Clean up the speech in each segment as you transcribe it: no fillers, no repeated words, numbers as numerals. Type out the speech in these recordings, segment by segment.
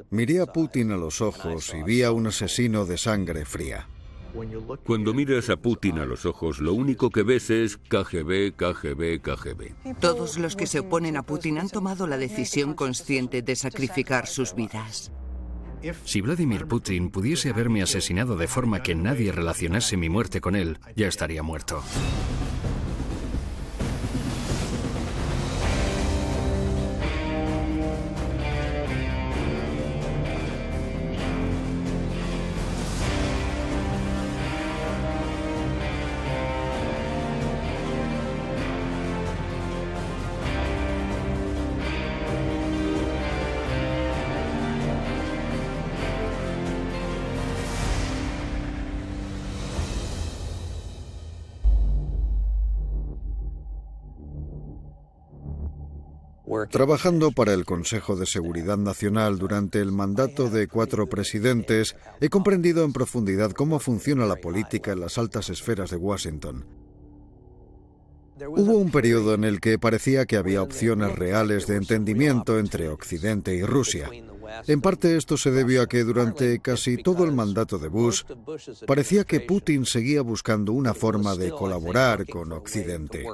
Miré a Putin a los ojos y vi a un asesino de sangre fría. Cuando miras a Putin a los ojos, lo único que ves es KGB, KGB, KGB. Todos los que se oponen a Putin han tomado la decisión consciente de sacrificar sus vidas. Si Vladimir Putin pudiese haberme asesinado de forma que nadie relacionase mi muerte con él, ya estaría muerto. Trabajando para el Consejo de Seguridad Nacional durante el mandato de 4 presidentes, he comprendido en profundidad cómo funciona la política en las altas esferas de Washington. Hubo un periodo en el que parecía que había opciones reales de entendimiento entre Occidente y Rusia. En parte esto se debió a que durante casi todo el mandato de Bush parecía que Putin seguía buscando una forma de colaborar con Occidente.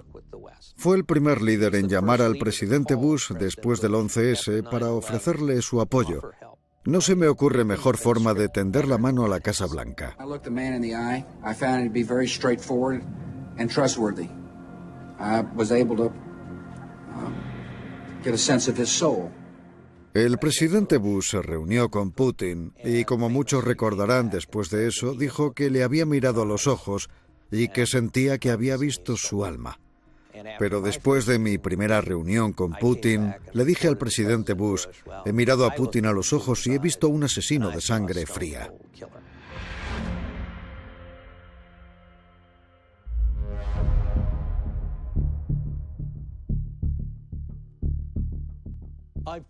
Fue el primer líder en llamar al presidente Bush después del 11S para ofrecerle su apoyo. No se me ocurre mejor forma de tender la mano a la Casa Blanca. El presidente Bush se reunió con Putin y, como muchos recordarán después de eso, dijo que le había mirado a los ojos y que sentía que había visto su alma. Pero después de mi primera reunión con Putin, le dije al presidente Bush, he mirado a Putin a los ojos y he visto a un asesino de sangre fría.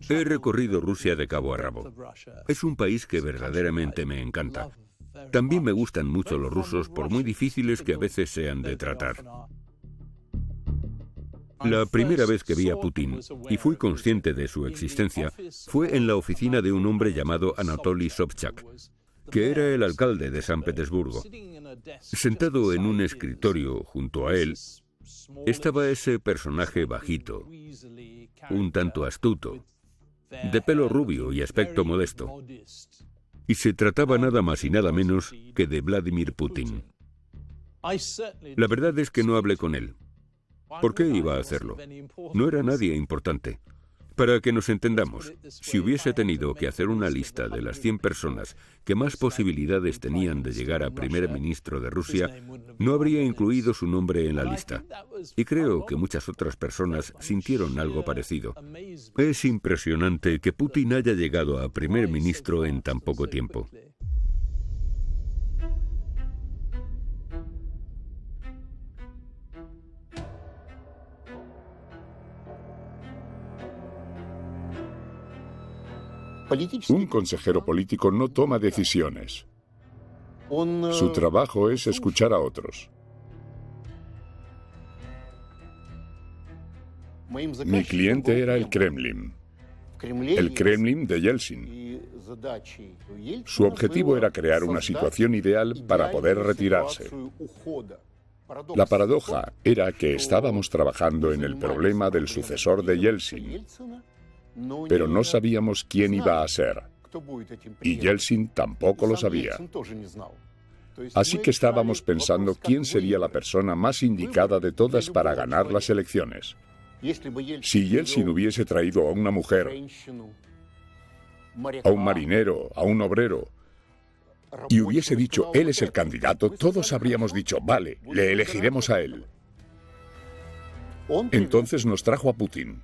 He recorrido Rusia de cabo a rabo. Es un país que verdaderamente me encanta. También me gustan mucho los rusos, por muy difíciles que a veces sean de tratar. La primera vez que vi a Putin, y fui consciente de su existencia, fue en la oficina de un hombre llamado Anatoly Sobchak, que era el alcalde de San Petersburgo. Sentado en un escritorio junto a él, estaba ese personaje bajito, un tanto astuto, de pelo rubio y aspecto modesto. Y se trataba nada más y nada menos que de Vladimir Putin. La verdad es que no hablé con él. ¿Por qué iba a hacerlo? No era nadie importante. Para que nos entendamos, si hubiese tenido que hacer una lista de las 100 personas que más posibilidades tenían de llegar a primer ministro de Rusia, no habría incluido su nombre en la lista. Y creo que muchas otras personas sintieron algo parecido. Es impresionante que Putin haya llegado a primer ministro en tan poco tiempo. Un consejero político no toma decisiones. Su trabajo es escuchar a otros. Mi cliente era el Kremlin. El Kremlin de Yeltsin. Su objetivo era crear una situación ideal para poder retirarse. La paradoja era que estábamos trabajando en el problema del sucesor de Yeltsin, pero no sabíamos quién iba a ser, y Yeltsin tampoco lo sabía. Así que estábamos pensando quién sería la persona más indicada de todas para ganar las elecciones. Si Yeltsin hubiese traído a una mujer, a un marinero, a un obrero, y hubiese dicho, él es el candidato, todos habríamos dicho, vale, le elegiremos a él. Entonces nos trajo a Putin.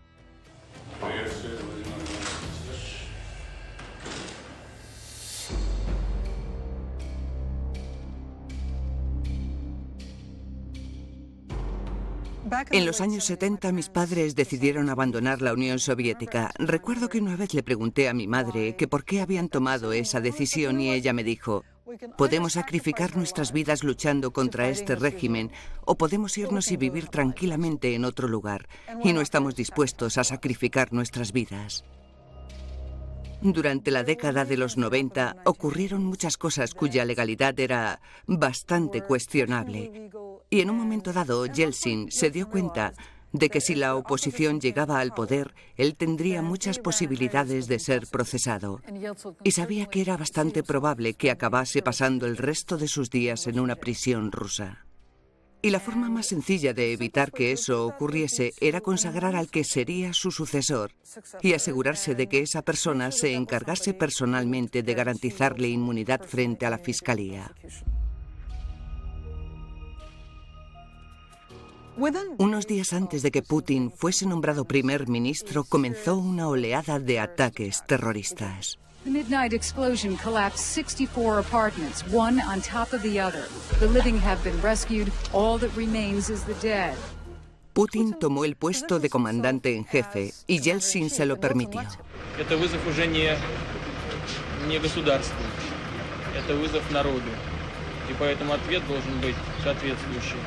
En los años 70 mis padres decidieron abandonar la Unión Soviética. Recuerdo que una vez le pregunté a mi madre que por qué habían tomado esa decisión y ella me dijo, podemos sacrificar nuestras vidas luchando contra este régimen o podemos irnos y vivir tranquilamente en otro lugar y no estamos dispuestos a sacrificar nuestras vidas. Durante la década de los 90 ocurrieron muchas cosas cuya legalidad era bastante cuestionable. Y en un momento dado, Yeltsin se dio cuenta de que si la oposición llegaba al poder, él tendría muchas posibilidades de ser procesado. Y sabía que era bastante probable que acabase pasando el resto de sus días en una prisión rusa. Y la forma más sencilla de evitar que eso ocurriese era consagrar al que sería su sucesor y asegurarse de que esa persona se encargase personalmente de garantizarle inmunidad frente a la fiscalía. Unos días antes de que Putin fuese nombrado primer ministro, comenzó una oleada de ataques terroristas. The midnight explosion collapsed 64 apartments, one on top of the other. The living have been rescued. All that remains is the dead. Putin tomó el puesto de comandante en jefe y Yeltsin se lo permitió. Это вызов уже не государству, это вызов народу. И поэтому ответ должен быть соответствующий.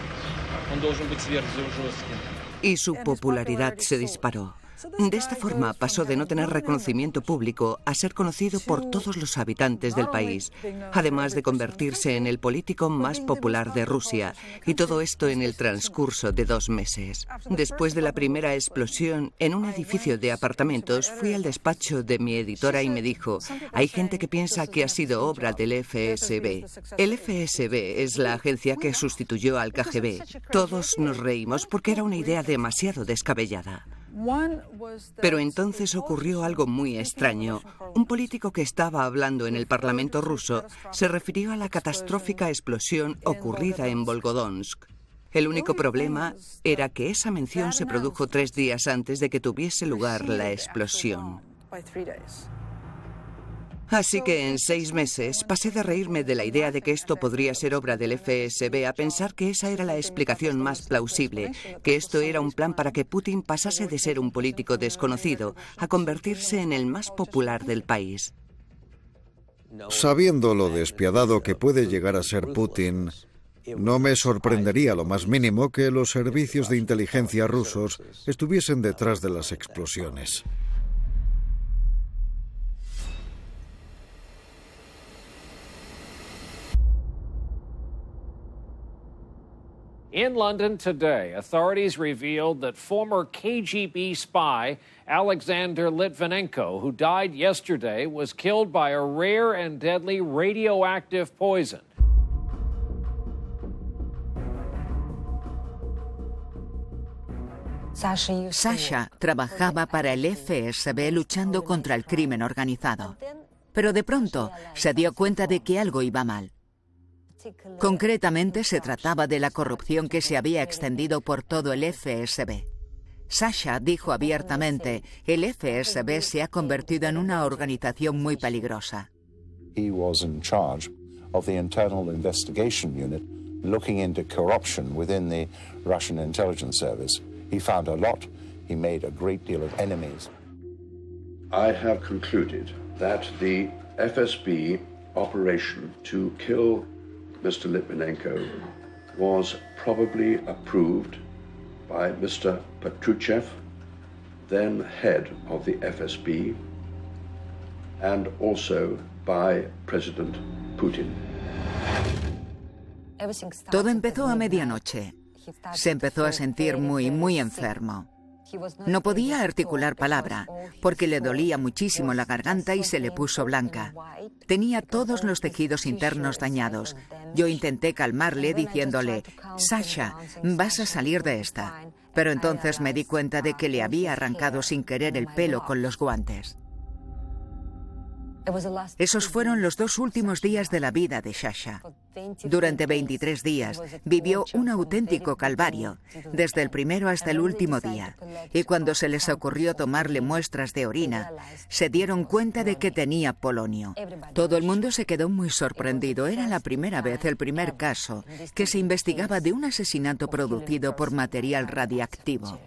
Он должен быть сверхжестким. Y su popularidad se disparó. De esta forma pasó de no tener reconocimiento público a ser conocido por todos los habitantes del país, además de convertirse en el político más popular de Rusia, y todo esto en el transcurso de 2 meses. Después de la primera explosión en un edificio de apartamentos, fui al despacho de mi editora y me dijo: hay gente que piensa que ha sido obra del FSB. El FSB es la agencia que sustituyó al KGB. Todos nos reímos porque era una idea demasiado descabellada. Pero entonces ocurrió algo muy extraño. Un político que estaba hablando en el Parlamento ruso se refirió a la catastrófica explosión ocurrida en Volgodonsk. El único problema era que esa mención se produjo 3 días antes de que tuviese lugar la explosión. Así que en 6 meses pasé de reírme de la idea de que esto podría ser obra del FSB a pensar que esa era la explicación más plausible, que esto era un plan para que Putin pasase de ser un político desconocido a convertirse en el más popular del país. Sabiendo lo despiadado que puede llegar a ser Putin, no me sorprendería lo más mínimo que los servicios de inteligencia rusos estuviesen detrás de las explosiones. In London today, authorities revealed that former KGB spy Alexander Litvinenko, who died yesterday, was killed by a rare and deadly radioactive poison. Sasha trabajaba para el FSB luchando contra el crimen organizado, pero de pronto se dio cuenta de que algo iba mal. Concretamente, se trataba de la corrupción que se había extendido por todo el FSB. Sasha dijo abiertamente: el FSB se ha convertido en una organización muy peligrosa. He was in charge of the internal investigation unit looking into corruption within the Russian intelligence service. He found a lot. He made a great deal of enemies. I have concluded that the FSB operation to kill Mr. Litvinenko was probably approved by Mr. Patrushev, then head of the FSB, and also by President Putin. Todo empezó a medianoche. Se empezó a sentir muy enfermo. No podía articular palabra, porque le dolía muchísimo la garganta y se le puso blanca. Tenía todos los tejidos internos dañados. Yo intenté calmarle diciéndole: Sasha, vas a salir de esta. Pero entonces me di cuenta de que le había arrancado sin querer el pelo con los guantes. Esos fueron los 2 últimos días de la vida de Sasha. Durante 23 días vivió un auténtico calvario, desde el primero hasta el último día. Y cuando se les ocurrió tomarle muestras de orina, se dieron cuenta de que tenía polonio. Todo el mundo se quedó muy sorprendido. Era la primera vez, el primer caso, que se investigaba de un asesinato producido por material radiactivo.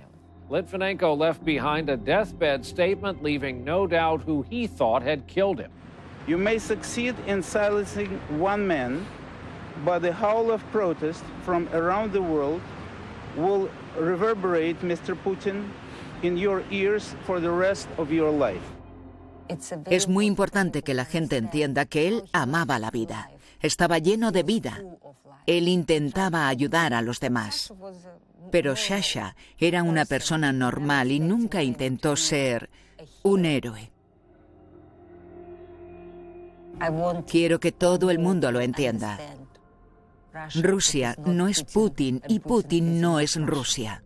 Litvinenko left behind a deathbed statement, leaving no doubt who he thought had killed him. You may succeed in silencing one man, but the howl of protest from around the world will reverberate, Mr. Putin, in your ears for the rest of your life. Es muy importante que la gente entienda que él amaba la vida. Estaba lleno de vida. Él intentaba ayudar a los demás. Pero Sasha era una persona normal y nunca intentó ser un héroe. Quiero que todo el mundo lo entienda. Rusia no es Putin y Putin no es Rusia.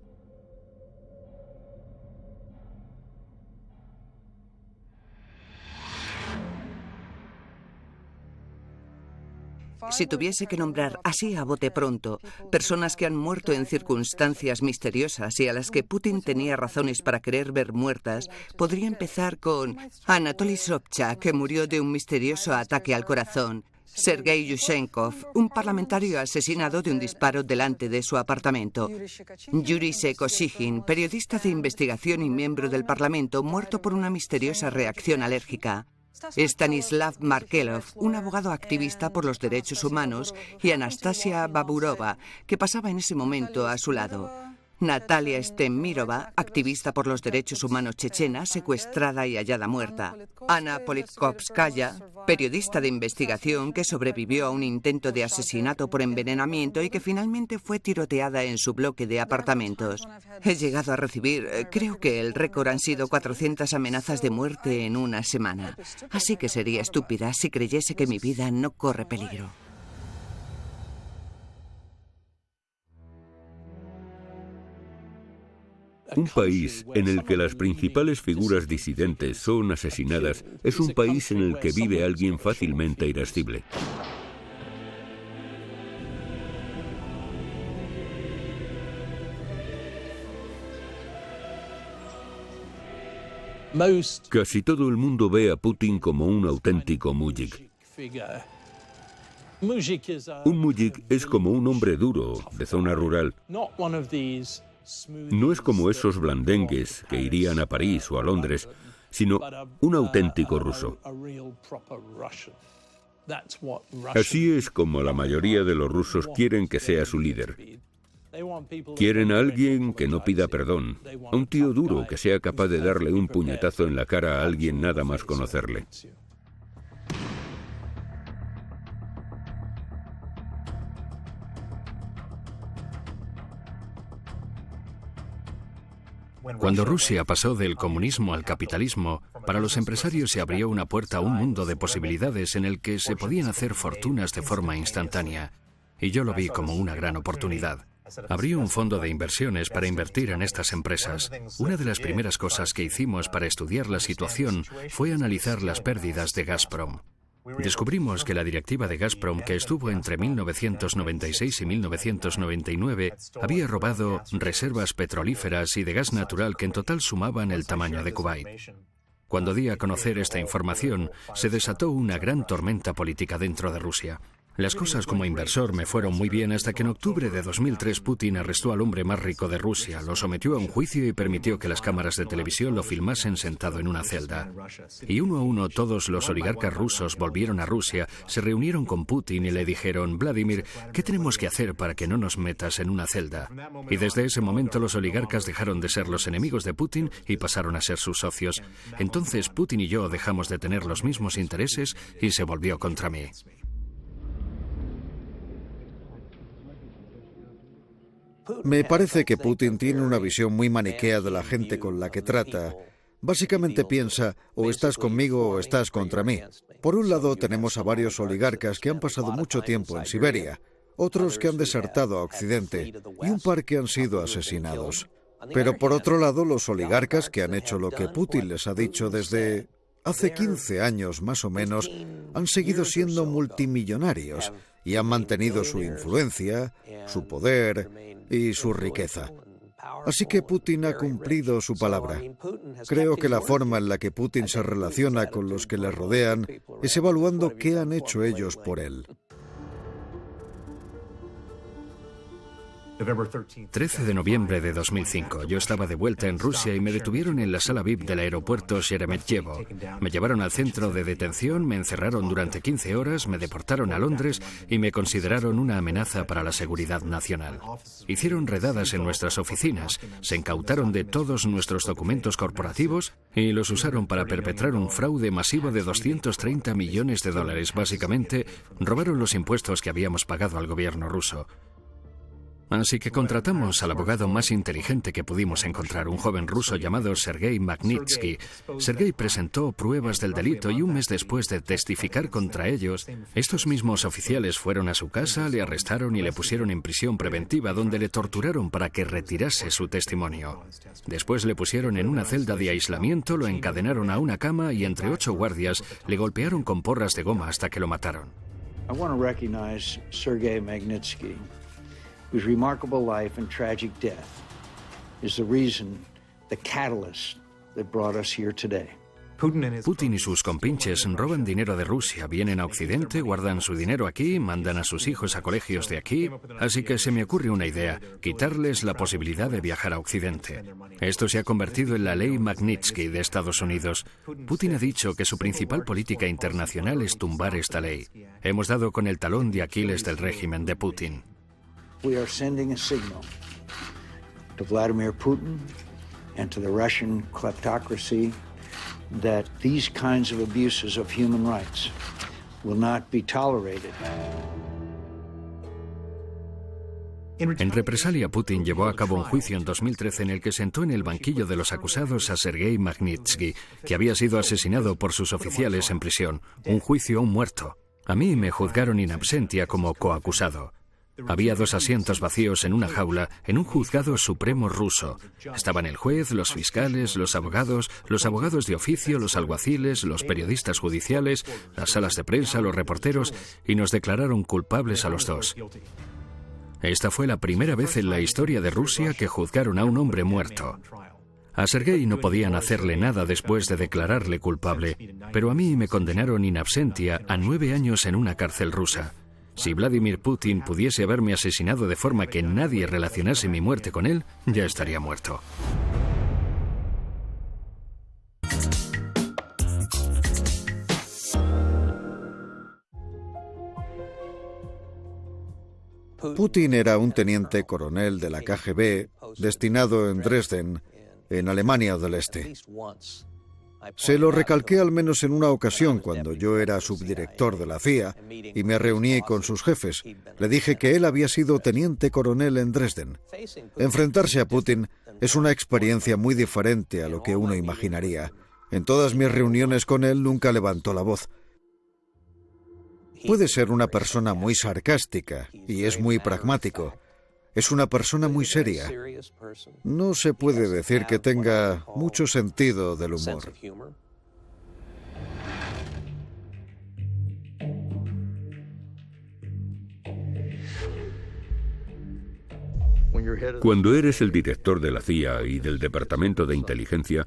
Si tuviese que nombrar así a bote pronto personas que han muerto en circunstancias misteriosas y a las que Putin tenía razones para querer ver muertas, podría empezar con Anatoly Sobchak, que murió de un misterioso ataque al corazón; Sergei Yushchenkov, un parlamentario asesinado de un disparo delante de su apartamento; Yuri Sekosygin, periodista de investigación y miembro del Parlamento, muerto por una misteriosa reacción alérgica; Stanislav Markelov, un abogado activista por los derechos humanos; y Anastasia Baburova, que pasaba en ese momento a su lado; Natalia Stemirova, activista por los derechos humanos chechena, secuestrada y hallada muerta; Ana Politkovskaya, periodista de investigación que sobrevivió a un intento de asesinato por envenenamiento y que finalmente fue tiroteada en su bloque de apartamentos. He llegado a recibir, creo que el récord han sido 400 amenazas de muerte en una semana. Así que sería estúpida si creyese que mi vida no corre peligro. Un país en el que las principales figuras disidentes son asesinadas es un país en el que vive alguien fácilmente irascible. Casi todo el mundo ve a Putin como un auténtico mujik. Un mujik es como un hombre duro, de zona rural. No es como esos blandengues que irían a París o a Londres, sino un auténtico ruso. Así es como la mayoría de los rusos quieren que sea su líder. Quieren a alguien que no pida perdón, a un tío duro que sea capaz de darle un puñetazo en la cara a alguien nada más conocerle. Cuando Rusia pasó del comunismo al capitalismo, para los empresarios se abrió una puerta a un mundo de posibilidades en el que se podían hacer fortunas de forma instantánea. Y yo lo vi como una gran oportunidad. Abrí un fondo de inversiones para invertir en estas empresas. Una de las primeras cosas que hicimos para estudiar la situación fue analizar las pérdidas de Gazprom. Descubrimos que la directiva de Gazprom, que estuvo entre 1996 y 1999, había robado reservas petrolíferas y de gas natural que en total sumaban el tamaño de Kuwait. Cuando di a conocer esta información, se desató una gran tormenta política dentro de Rusia. Las cosas como inversor me fueron muy bien hasta que en octubre de 2003 Putin arrestó al hombre más rico de Rusia, lo sometió a un juicio y permitió que las cámaras de televisión lo filmasen sentado en una celda. Y uno a uno todos los oligarcas rusos volvieron a Rusia, se reunieron con Putin y le dijeron: Vladimir, ¿qué tenemos que hacer para que no nos metas en una celda? Y desde ese momento los oligarcas dejaron de ser los enemigos de Putin y pasaron a ser sus socios. Entonces Putin y yo dejamos de tener los mismos intereses y se volvió contra mí. Me parece que Putin tiene una visión muy maniquea de la gente con la que trata. Básicamente piensa, o estás conmigo o estás contra mí. Por un lado tenemos a varios oligarcas que han pasado mucho tiempo en Siberia, otros que han desertado a Occidente y un par que han sido asesinados. Pero por otro lado, los oligarcas que han hecho lo que Putin les ha dicho desde hace 15 años más o menos, han seguido siendo multimillonarios y han mantenido su influencia, su poder y su riqueza. Así que Putin ha cumplido su palabra. Creo que la forma en la que Putin se relaciona con los que le rodean es evaluando qué han hecho ellos por él. 13 de noviembre de 2005. Yo estaba de vuelta en Rusia y me detuvieron en la sala VIP del aeropuerto Sheremetyevo. Me llevaron al centro de detención, me encerraron durante 15 horas, me deportaron a Londres y me consideraron una amenaza para la seguridad nacional. Hicieron redadas en nuestras oficinas, se incautaron de todos nuestros documentos corporativos y los usaron para perpetrar un fraude masivo de 230 millones de dólares. Básicamente, robaron los impuestos que habíamos pagado al gobierno ruso. Así que contratamos al abogado más inteligente que pudimos encontrar, un joven ruso llamado Sergei Magnitsky. Sergei presentó pruebas del delito y un mes después de testificar contra ellos, estos mismos oficiales fueron a su casa, le arrestaron y le pusieron en prisión preventiva, donde le torturaron para que retirase su testimonio. Después le pusieron en una celda de aislamiento, lo encadenaron a una cama y entre 8 guardias le golpearon con porras de goma hasta que lo mataron. I want to recognize Sergei Magnitsky, whose remarkable life and tragic death is the reason, the catalyst that brought us here today. Putin y sus compinches roban dinero de Rusia, vienen a Occidente, guardan su dinero aquí, mandan a sus hijos a colegios de aquí, así que se me ocurre una idea, quitarles la posibilidad de viajar a Occidente. Esto se ha convertido en la ley Magnitsky de Estados Unidos. Putin ha dicho que su principal política internacional es tumbar esta ley. Hemos dado con el talón de Aquiles del régimen de Putin. We are sending a signal to Vladimir Putin and to the Russian kleptocracy that these kinds of abuses of human rights will not be tolerated. En represalia, Putin llevó a cabo un juicio en 2013 en el que sentó en el banquillo de los acusados a Sergei Magnitsky, que había sido asesinado por sus oficiales en prisión. Un juicio a un muerto. A mí me juzgaron in absentia como coacusado. Había 2 asientos vacíos en una jaula en un juzgado supremo ruso. Estaban el juez, los fiscales, los abogados de oficio, los alguaciles, los periodistas judiciales, las salas de prensa, los reporteros, y nos declararon culpables a los 2. Esta fue la primera vez en la historia de Rusia que juzgaron a un hombre muerto. A Sergei no podían hacerle nada después de declararle culpable, pero a mí me condenaron in absentia a 9 años en una cárcel rusa. Si Vladimir Putin pudiese haberme asesinado de forma que nadie relacionase mi muerte con él, ya estaría muerto. Putin era un teniente coronel de la KGB destinado en Dresden, en Alemania del Este. Se lo recalqué al menos en una ocasión cuando yo era subdirector de la CIA y me reuní con sus jefes. Le dije que él había sido teniente coronel en Dresden. Enfrentarse a Putin es una experiencia muy diferente a lo que uno imaginaría. En todas mis reuniones con él nunca levantó la voz. Puede ser una persona muy sarcástica y es muy pragmático. Es una persona muy seria. No se puede decir que tenga mucho sentido del humor. Cuando eres el director de la CIA y del Departamento de Inteligencia,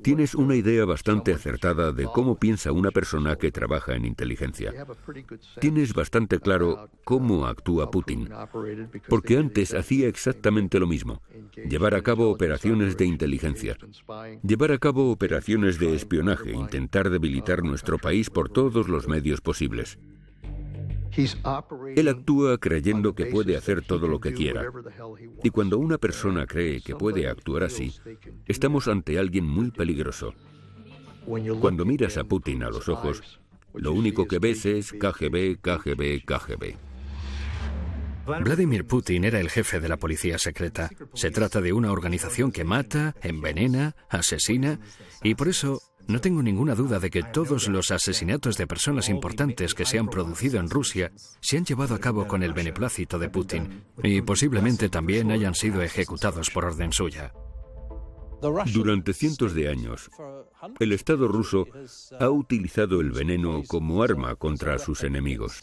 tienes una idea bastante acertada de cómo piensa una persona que trabaja en inteligencia. Tienes bastante claro cómo actúa Putin, porque antes hacía exactamente lo mismo: llevar a cabo operaciones de inteligencia, llevar a cabo operaciones de espionaje, intentar debilitar nuestro país por todos los medios posibles. Él actúa creyendo que puede hacer todo lo que quiera. Y cuando una persona cree que puede actuar así, estamos ante alguien muy peligroso. Cuando miras a Putin a los ojos, lo único que ves es KGB, KGB, KGB. Vladimir Putin era el jefe de la policía secreta. Se trata de una organización que mata, envenena, asesina, y por eso no tengo ninguna duda de que todos los asesinatos de personas importantes que se han producido en Rusia se han llevado a cabo con el beneplácito de Putin, y posiblemente también hayan sido ejecutados por orden suya. Durante cientos de años, el Estado ruso ha utilizado el veneno como arma contra sus enemigos.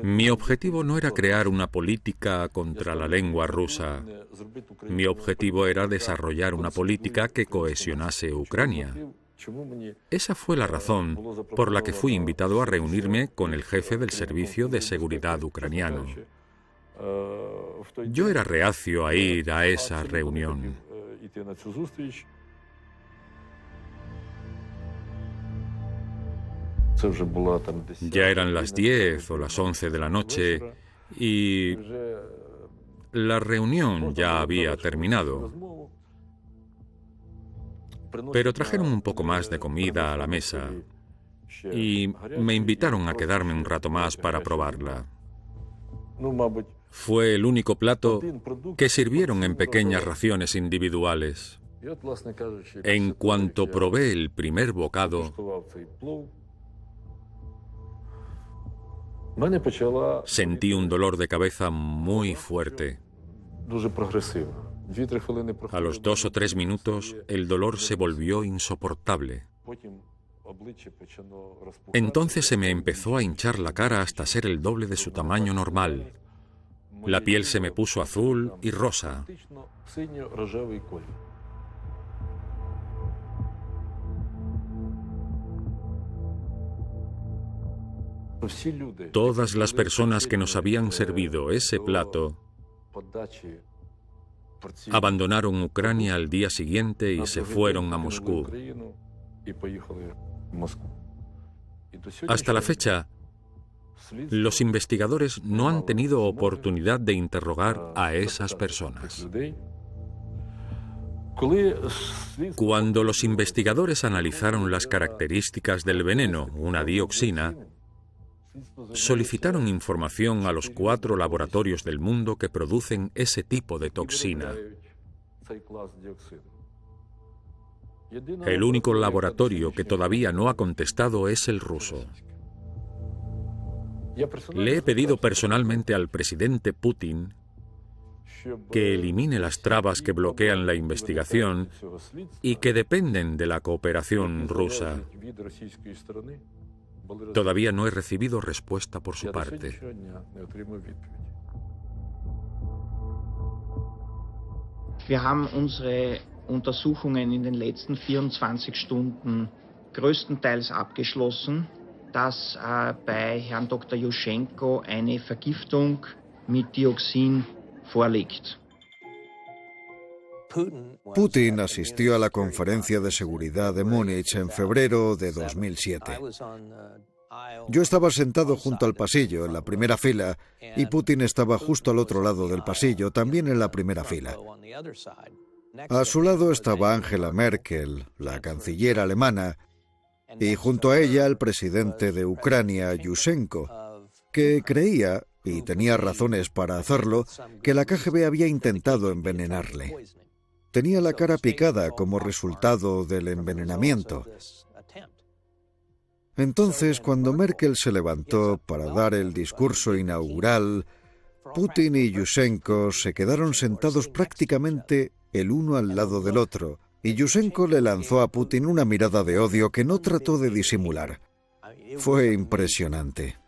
Mi objetivo no era crear una política contra la lengua rusa. Mi objetivo era desarrollar una política que cohesionase Ucrania. Esa fue la razón por la que fui invitado a reunirme con el jefe del Servicio de Seguridad ucraniano. Yo era reacio a ir a esa reunión. Ya eran las 10 o las 11 de la noche y la reunión ya había terminado. Pero trajeron un poco más de comida a la mesa y me invitaron a quedarme un rato más para probarla. Fue el único plato que sirvieron en pequeñas raciones individuales. En cuanto probé el primer bocado, sentí un dolor de cabeza muy fuerte. A los 2 o 3 minutos, el dolor se volvió insoportable. Entonces se me empezó a hinchar la cara hasta ser el doble de su tamaño normal. La piel se me puso azul y rosa. Todas las personas que nos habían servido ese plato abandonaron Ucrania al día siguiente y se fueron a Moscú. Hasta la fecha, los investigadores no han tenido oportunidad de interrogar a esas personas. Cuando los investigadores analizaron las características del veneno, una dioxina, solicitaron información a los 4 laboratorios del mundo que producen ese tipo de toxina. El único laboratorio que todavía no ha contestado es el ruso. Le he pedido personalmente al presidente Putin que elimine las trabas que bloquean la investigación y que dependen de la cooperación rusa. Todavía no he recibido respuesta por su parte. Wir haben unsere Untersuchungen in den letzten 24 Stunden größtenteils abgeschlossen, dass bei Herrn Dr. Juschenko eine Vergiftung mit Dioxin vorliegt. Putin asistió a la Conferencia de Seguridad de Múnich en febrero de 2007. Yo estaba sentado junto al pasillo, en la primera fila, y Putin estaba justo al otro lado del pasillo, también en la primera fila. A su lado estaba Angela Merkel, la canciller alemana, y junto a ella el presidente de Ucrania, Yushchenko, que creía, y tenía razones para hacerlo, que la KGB había intentado envenenarle. Tenía la cara picada como resultado del envenenamiento. Entonces, cuando Merkel se levantó para dar el discurso inaugural, Putin y Yushchenko se quedaron sentados prácticamente el uno al lado del otro, y Yushchenko le lanzó a Putin una mirada de odio que no trató de disimular. Fue impresionante.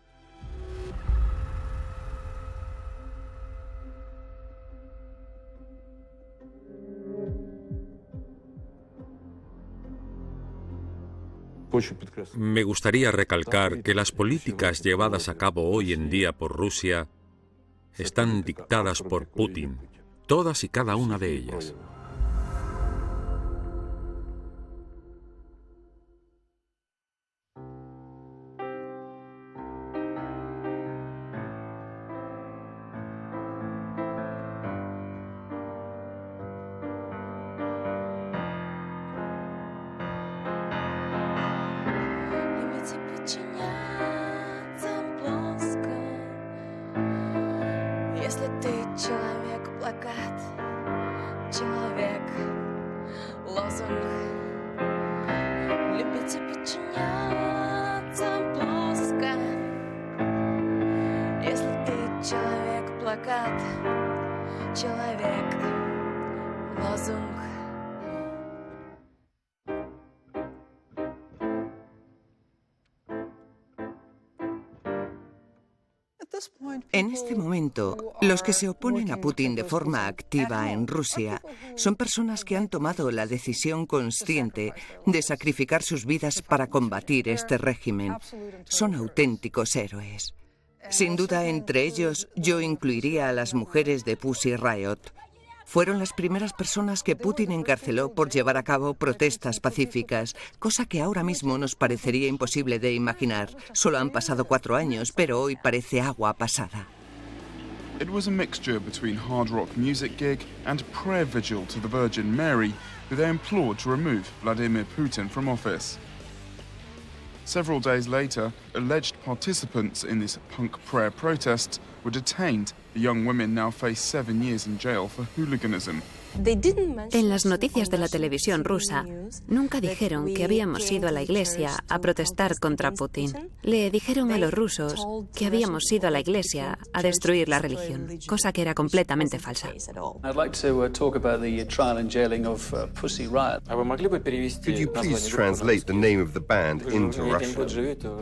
Me gustaría recalcar que las políticas llevadas a cabo hoy en día por Rusia están dictadas por Putin, todas y cada una de ellas. En este momento, los que se oponen a Putin de forma activa en Rusia son personas que han tomado la decisión consciente de sacrificar sus vidas para combatir este régimen. Son auténticos héroes. Sin duda, entre ellos, yo incluiría a las mujeres de Pussy Riot. Fueron las primeras personas que Putin encarceló por llevar a cabo protestas pacíficas, cosa que ahora mismo nos parecería imposible de imaginar. Solo han pasado 4 años, pero hoy parece agua pasada. It was a mixture between hard rock music gig and prayer vigil to the Virgin Mary, who they implored to remove Vladimir Putin from office. Several days later, alleged participants in this punk prayer protest were detained. The young women now face 7 years in jail for hooliganism. En las noticias de la televisión rusa, nunca dijeron que habíamos ido a la iglesia a protestar contra Putin. Le dijeron a los rusos que habíamos ido a la iglesia a destruir la religión, cosa que era completamente falsa. Could you please translate the name of the band into Russian?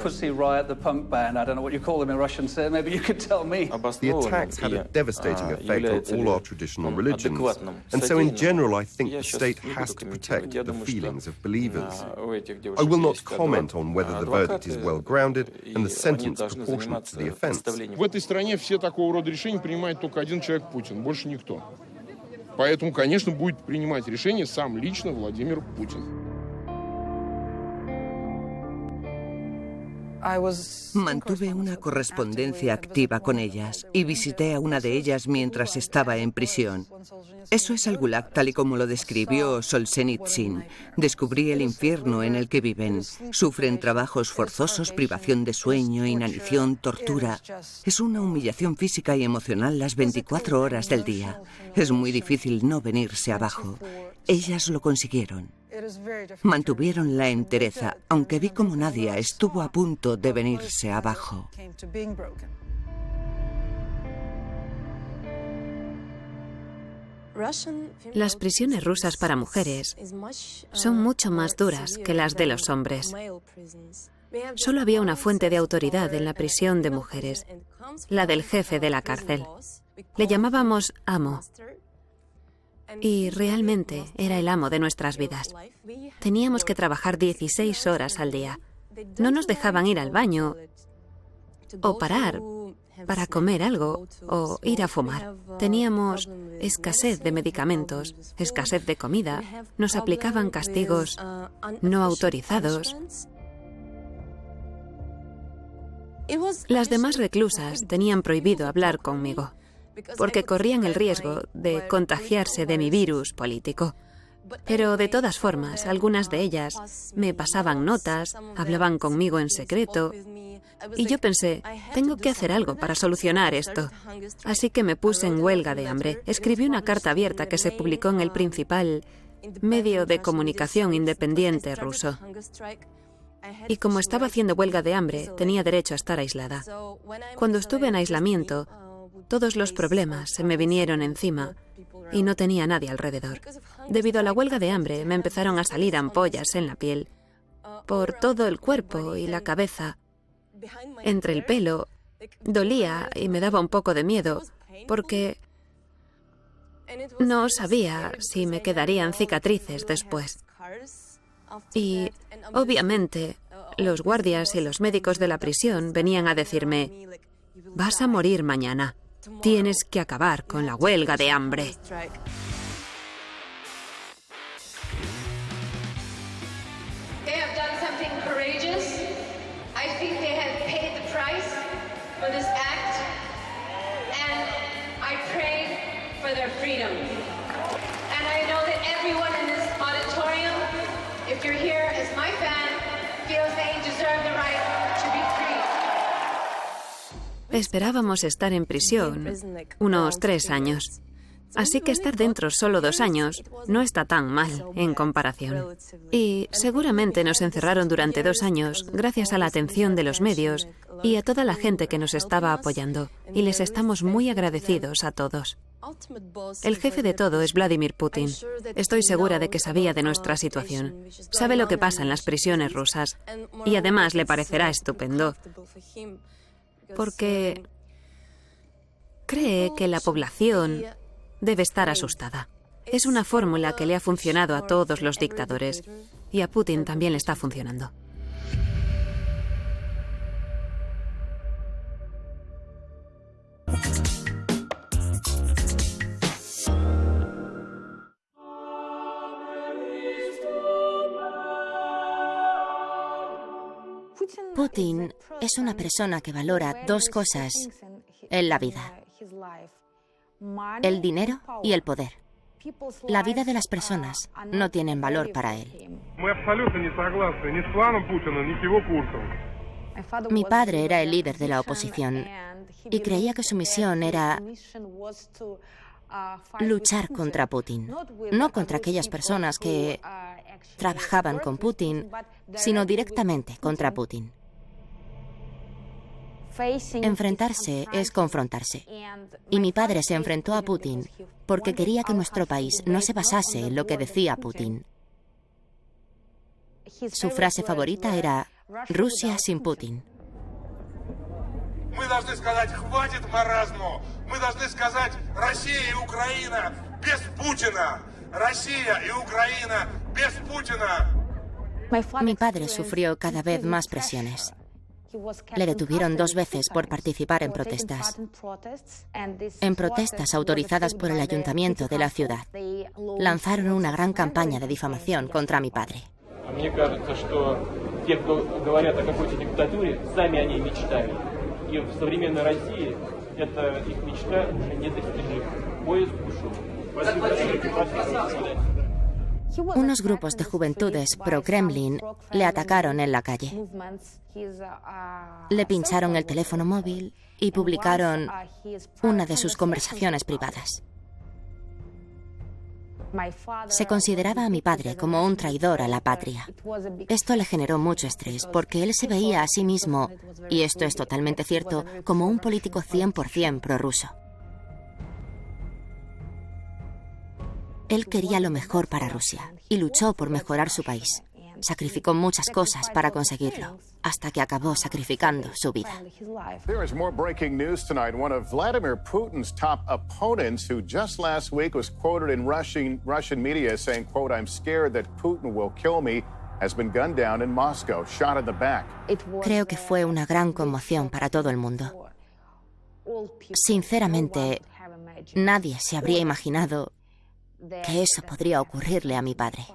Pussy Riot, the punk band. I don't know what you call them in Russian, sir. Maybe you could tell me. The attacks had a devastating effect on all our traditional religions. And so in general, I think the state has to protect the feelings of believers. I will not comment on whether the verdict is well-grounded and the sentence proportionate to the offense. В этой стране все такого рода решения принимает только один человек, Путин, больше никто. Поэтому, конечно, будет принимать решение сам лично Владимир Путин. Mantuve una correspondencia activa con ellas y visité a una de ellas mientras estaba en prisión. Eso es el Gulag tal y como lo describió Solzhenitsyn. Descubrí el infierno en el que viven. Sufren trabajos forzosos, privación de sueño, inanición, tortura. Es una humillación física y emocional las 24 horas del día. Es muy difícil no venirse abajo. Ellas lo consiguieron. Mantuvieron la entereza, aunque vi como Nadia estuvo a punto de venirse abajo. Las prisiones rusas para mujeres son mucho más duras que las de los hombres. Solo había una fuente de autoridad en la prisión de mujeres, la del jefe de la cárcel. Le llamábamos amo. Y realmente era el amo de nuestras vidas. Teníamos que trabajar 16 horas al día. No nos dejaban ir al baño o parar para comer algo o ir a fumar. Teníamos escasez de medicamentos, escasez de comida. Nos aplicaban castigos no autorizados. Las demás reclusas tenían prohibido hablar conmigo, porque corrían el riesgo de contagiarse de mi virus político. Pero de todas formas, algunas de ellas me pasaban notas, hablaban conmigo en secreto, y yo pensé, tengo que hacer algo para solucionar esto. Así que me puse en huelga de hambre. Escribí una carta abierta que se publicó en el principal medio de comunicación independiente ruso. Y como estaba haciendo huelga de hambre, tenía derecho a estar aislada. Cuando estuve en aislamiento, todos los problemas se me vinieron encima y no tenía nadie alrededor. Debido a la huelga de hambre, me empezaron a salir ampollas en la piel, por todo el cuerpo y la cabeza, entre el pelo. Dolía y me daba un poco de miedo, porque no sabía si me quedarían cicatrices después. Y, obviamente, los guardias y los médicos de la prisión venían a decirme, vas a morir mañana. Tienes que acabar con la huelga de hambre. Esperábamos estar en prisión unos 3 años. Así que estar dentro solo 2 años no está tan mal en comparación. Y seguramente nos encerraron durante 2 años gracias a la atención de los medios y a toda la gente que nos estaba apoyando. Y les estamos muy agradecidos a todos. El jefe de todo es Vladimir Putin. Estoy segura de que sabía de nuestra situación. Sabe lo que pasa en las prisiones rusas. Y además le parecerá estupendo. Porque Cree que la población debe estar asustada. Es una fórmula que le ha funcionado a todos los dictadores y a Putin también le está funcionando. Putin es una persona que valora dos cosas en la vida: el dinero y el poder. La vida de las personas no tienen valor para él. Mi padre era el líder de la oposición y creía que su misión era luchar contra Putin, no contra aquellas personas que trabajaban con Putin, sino directamente contra Putin. Enfrentarse es confrontarse. Y mi padre se enfrentó a Putin porque quería que nuestro país no se basase en lo que decía Putin. Su frase favorita era «Rusia sin Putin». Мы должны сказать «хватит маразму». Мы должны сказать «Россия и Украина без Путина». Россия y Ucrania без Putina. Mi padre sufrió cada vez más presiones. Le detuvieron 2 veces por participar en protestas. En protestas autorizadas por el ayuntamiento de la ciudad. Lanzaron una gran campaña de difamación contra mi padre. Мне кажется, что те, кто говорят о какой-то диктатуре, сами о ней мечтают. И в современной России эта их мечта уже недостижима. Поезд ушел. Unos grupos de juventudes pro-Kremlin le atacaron en la calle. Le pincharon el teléfono móvil y publicaron una de sus conversaciones privadas. Se consideraba a mi padre como un traidor a la patria. Esto le generó mucho estrés porque él se veía a sí mismo, y esto es totalmente cierto, como un político 100% prorruso. Él quería lo mejor para Rusia y luchó por mejorar su país. Sacrificó muchas cosas para conseguirlo, hasta que acabó sacrificando su vida. There is more breaking news tonight. One of Vladimir Putin's top opponents, who just last week was quoted in Russian media saying, quote, "I'm scared that Putin will kill me," has been gunned down in Moscow, shot in the back. Creo que fue una gran conmoción para todo el mundo. Sinceramente, nadie se habría imaginado que eso podría ocurrirle a mi padre.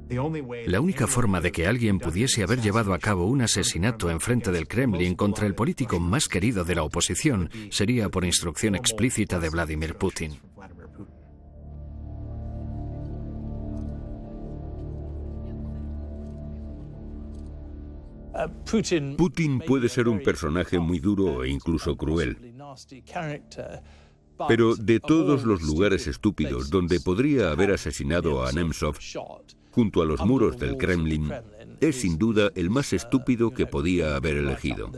La única forma de que alguien pudiese haber llevado a cabo un asesinato enfrente del Kremlin contra el político más querido de la oposición sería por instrucción explícita de Vladimir Putin. Putin puede ser un personaje muy duro e incluso cruel. Pero de todos los lugares estúpidos donde podría haber asesinado a Nemtsov, junto a los muros del Kremlin, es sin duda el más estúpido que podía haber elegido.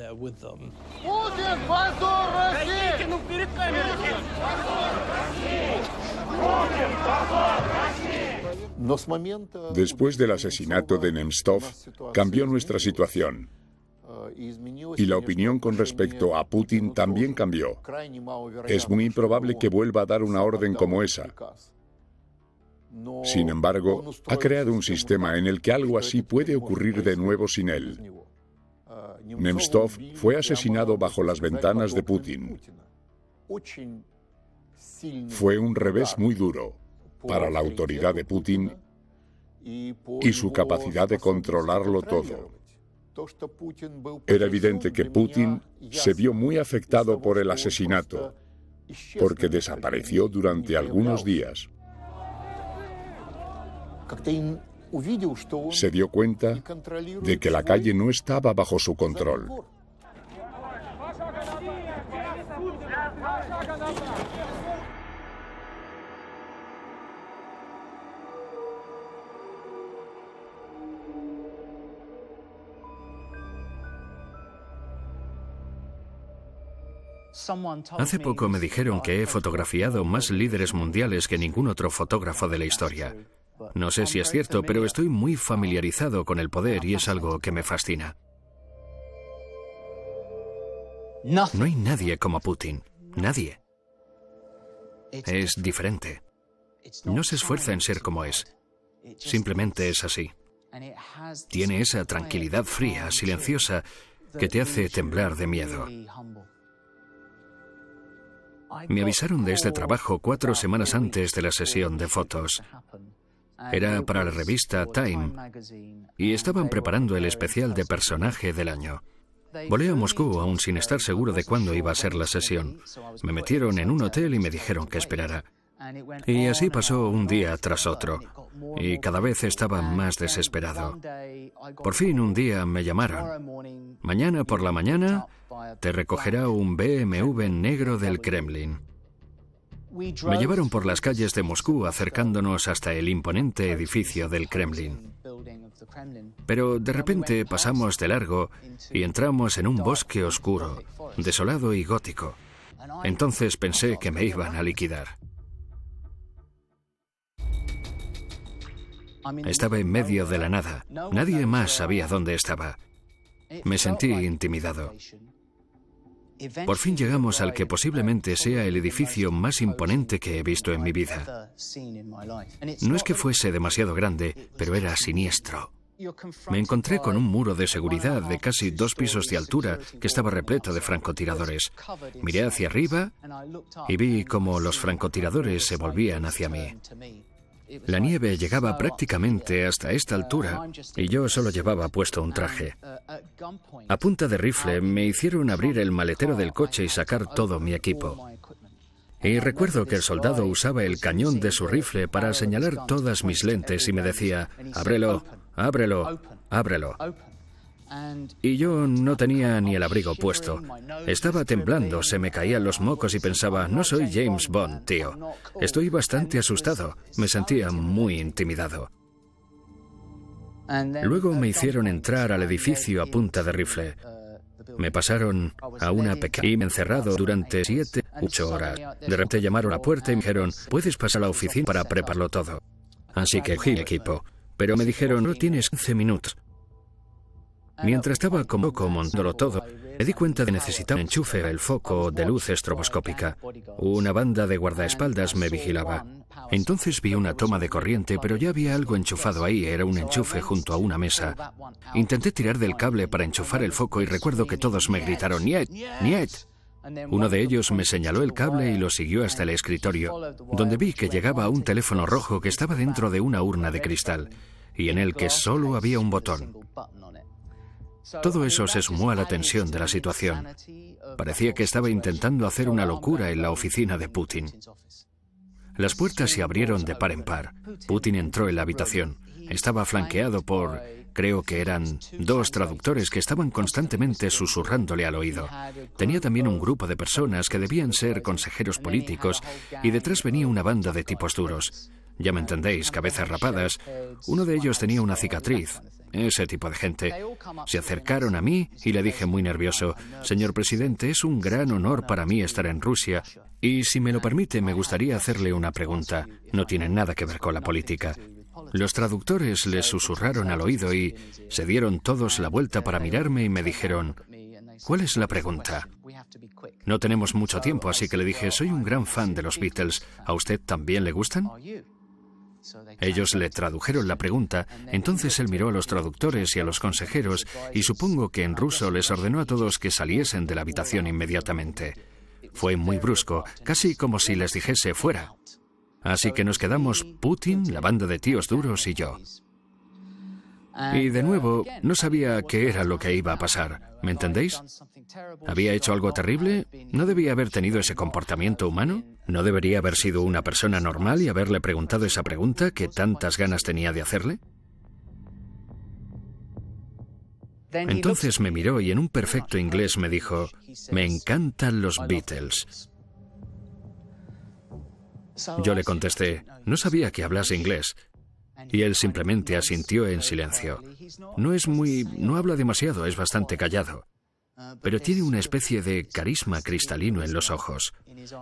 Después del asesinato de Nemtsov, cambió nuestra situación. Y la opinión con respecto a Putin también cambió. Es muy improbable que vuelva a dar una orden como esa. Sin embargo, ha creado un sistema en el que algo así puede ocurrir de nuevo sin él. Nemtsov fue asesinado bajo las ventanas de Putin. Fue un revés muy duro para la autoridad de Putin y su capacidad de controlarlo todo. Era evidente que Putin se vio muy afectado por el asesinato, porque desapareció durante algunos días. Se dio cuenta de que la calle no estaba bajo su control. Hace poco me dijeron que he fotografiado más líderes mundiales que ningún otro fotógrafo de la historia. No sé si es cierto, pero estoy muy familiarizado con el poder y es algo que me fascina. No hay nadie como Putin. Nadie. Es diferente. No se esfuerza en ser como es. Simplemente es así. Tiene esa tranquilidad fría, silenciosa, que te hace temblar de miedo. Me avisaron de este trabajo 4 semanas antes de la sesión de fotos. Era para la revista Time y estaban preparando el especial de personaje del año. Volé a Moscú aún sin estar seguro de cuándo iba a ser la sesión. Me metieron en un hotel y me dijeron que esperara. Y así pasó un día tras otro, y cada vez estaba más desesperado. Por fin un día me llamaron. Mañana por la mañana te recogerá un BMW negro del Kremlin. Me llevaron por las calles de Moscú acercándonos hasta el imponente edificio del Kremlin. Pero de repente pasamos de largo y entramos en un bosque oscuro, desolado y gótico. Entonces pensé que me iban a liquidar. Estaba en medio de la nada. Nadie más sabía dónde estaba. Me sentí intimidado. Por fin llegamos al que posiblemente sea el edificio más imponente que he visto en mi vida. No es que fuese demasiado grande, pero era siniestro. Me encontré con un muro de seguridad de casi 2 pisos de altura que estaba repleto de francotiradores. Miré hacia arriba y vi cómo los francotiradores se volvían hacia mí. La nieve llegaba prácticamente hasta esta altura y yo solo llevaba puesto un traje. A punta de rifle me hicieron abrir el maletero del coche y sacar todo mi equipo. Y recuerdo que el soldado usaba el cañón de su rifle para señalar todas mis lentes y me decía: ábrelo, ábrelo, ábrelo. Y yo no tenía ni el abrigo puesto. Estaba temblando, se me caían los mocos y pensaba: no soy James Bond, tío. Estoy bastante asustado. Me sentía muy intimidado. Luego me hicieron entrar al edificio a punta de rifle. Me pasaron a una pequeña y me encerrado durante 7 u 8 horas. De repente llamaron a la puerta y me dijeron: puedes pasar a la oficina para prepararlo todo. Así que cogí el equipo. Pero me dijeron: no tienes 15 minutos. Mientras estaba como montándolo todo, me di cuenta de que necesitaba un enchufe el foco de luz estroboscópica. Una banda de guardaespaldas me vigilaba. Entonces vi una toma de corriente, pero ya había algo enchufado ahí, era un enchufe junto a una mesa. Intenté tirar del cable para enchufar el foco y recuerdo que todos me gritaron: ¡Niet! ¡Niet! Uno de ellos me señaló el cable y lo siguió hasta el escritorio, donde vi que llegaba a un teléfono rojo que estaba dentro de una urna de cristal, y en el que solo había un botón. Todo eso se sumó a la tensión de la situación. Parecía que estaba intentando hacer una locura en la oficina de Putin. Las puertas se abrieron de par en par. Putin entró en la habitación. Estaba flanqueado por, creo que eran 2 traductores que estaban constantemente susurrándole al oído. Tenía también un grupo de personas que debían ser consejeros políticos y detrás venía una banda de tipos duros. Ya me entendéis, cabezas rapadas. Uno de ellos tenía una cicatriz. Ese tipo de gente. Se acercaron a mí y le dije muy nervioso: señor presidente, es un gran honor para mí estar en Rusia y, si me lo permite, me gustaría hacerle una pregunta. No tiene nada que ver con la política. Los traductores les susurraron al oído y se dieron todos la vuelta para mirarme y me dijeron: ¿cuál es la pregunta? No tenemos mucho tiempo, así que le dije: soy un gran fan de los Beatles. ¿A usted también le gustan? Ellos le tradujeron la pregunta, entonces él miró a los traductores y a los consejeros y supongo que en ruso les ordenó a todos que saliesen de la habitación inmediatamente. Fue muy brusco, casi como si les dijese fuera. Así que nos quedamos Putin, la banda de tíos duros y yo. Y de nuevo, no sabía qué era lo que iba a pasar. ¿Me entendéis? ¿Había hecho algo terrible? ¿No debía haber tenido ese comportamiento humano? ¿No debería haber sido una persona normal y haberle preguntado esa pregunta que tantas ganas tenía de hacerle? Entonces me miró y en un perfecto inglés me dijo: me encantan los Beatles. Yo le contesté: no sabía que hablase inglés. Y él simplemente asintió en silencio. No habla demasiado, es bastante callado. Pero tiene una especie de carisma cristalino en los ojos.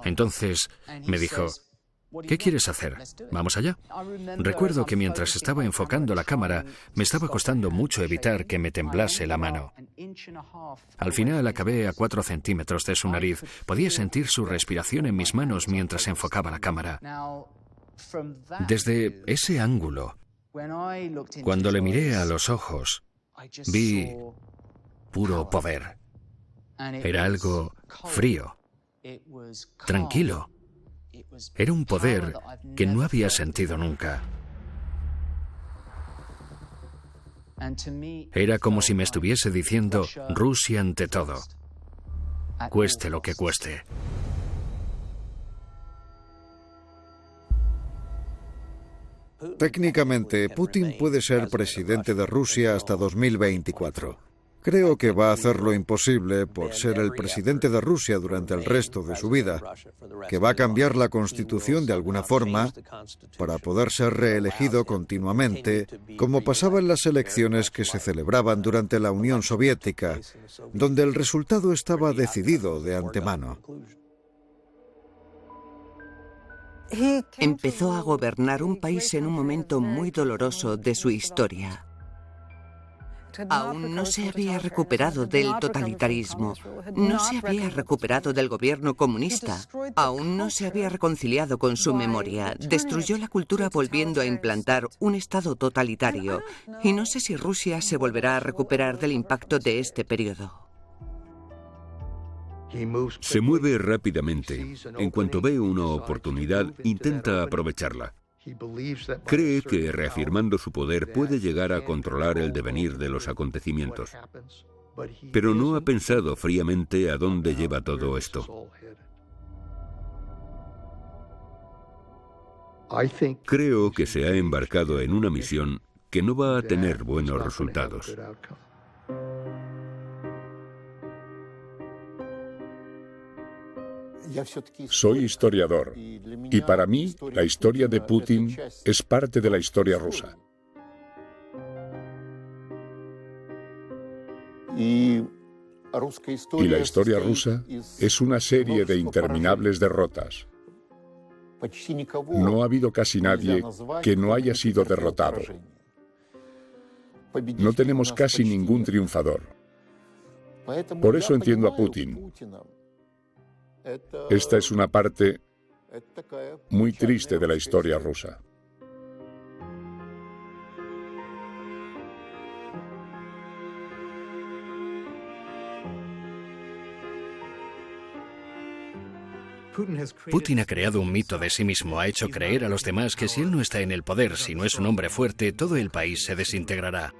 Entonces me dijo: ¿Qué quieres hacer? ¿Vamos allá? Recuerdo que mientras estaba enfocando la cámara, me estaba costando mucho evitar que me temblase la mano. Al final acabé a 4 centímetros de su nariz. Podía sentir su respiración en mis manos mientras enfocaba la cámara. Desde ese ángulo, cuando le miré a los ojos, vi puro poder. Era algo frío, tranquilo. Era un poder que no había sentido nunca. Era como si me estuviese diciendo: Rusia ante todo, cueste lo que cueste. Técnicamente, Putin puede ser presidente de Rusia hasta 2024. Creo que va a hacer lo imposible por ser el presidente de Rusia durante el resto de su vida, que va a cambiar la Constitución de alguna forma para poder ser reelegido continuamente, como pasaba en las elecciones que se celebraban durante la Unión Soviética, donde el resultado estaba decidido de antemano. Empezó a gobernar un país en un momento muy doloroso de su historia. Aún no se había recuperado del totalitarismo, no se había recuperado del gobierno comunista, aún no se había reconciliado con su memoria, destruyó la cultura volviendo a implantar un Estado totalitario, y no sé si Rusia se volverá a recuperar del impacto de este periodo. Se mueve rápidamente. En cuanto ve una oportunidad, intenta aprovecharla. Cree que, reafirmando su poder, puede llegar a controlar el devenir de los acontecimientos. Pero no ha pensado fríamente a dónde lleva todo esto. Creo que se ha embarcado en una misión que no va a tener buenos resultados. Soy historiador y para mí la historia de Putin es parte de la historia rusa. Y la historia rusa es una serie de interminables derrotas. No ha habido casi nadie que no haya sido derrotado. No tenemos casi ningún triunfador. Por eso entiendo a Putin. Esta es una parte muy triste de la historia rusa. Putin ha creado un mito de sí mismo, ha hecho creer a los demás que si él no está en el poder, si no es un hombre fuerte, todo el país se desintegrará.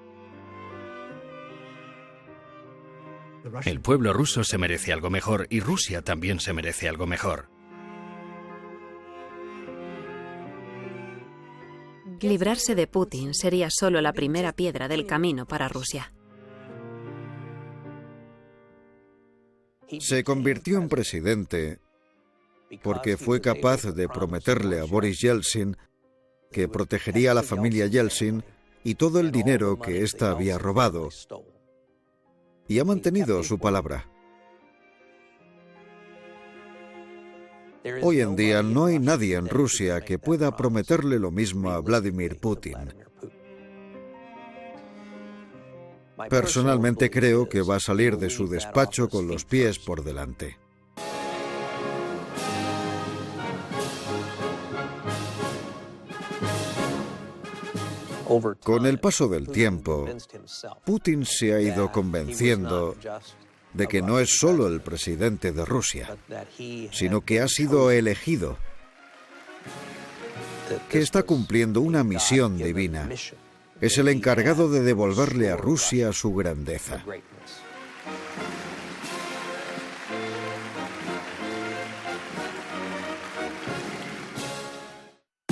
El pueblo ruso se merece algo mejor y Rusia también se merece algo mejor. Librarse de Putin sería solo la primera piedra del camino para Rusia. Se convirtió en presidente porque fue capaz de prometerle a Boris Yeltsin que protegería a la familia Yeltsin y todo el dinero que ésta había robado. Y ha mantenido su palabra. Hoy en día no hay nadie en Rusia que pueda prometerle lo mismo a Vladimir Putin. Personalmente creo que va a salir de su despacho con los pies por delante. Con el paso del tiempo, Putin se ha ido convenciendo de que no es solo el presidente de Rusia, sino que ha sido elegido, que está cumpliendo una misión divina. Es el encargado de devolverle a Rusia su grandeza.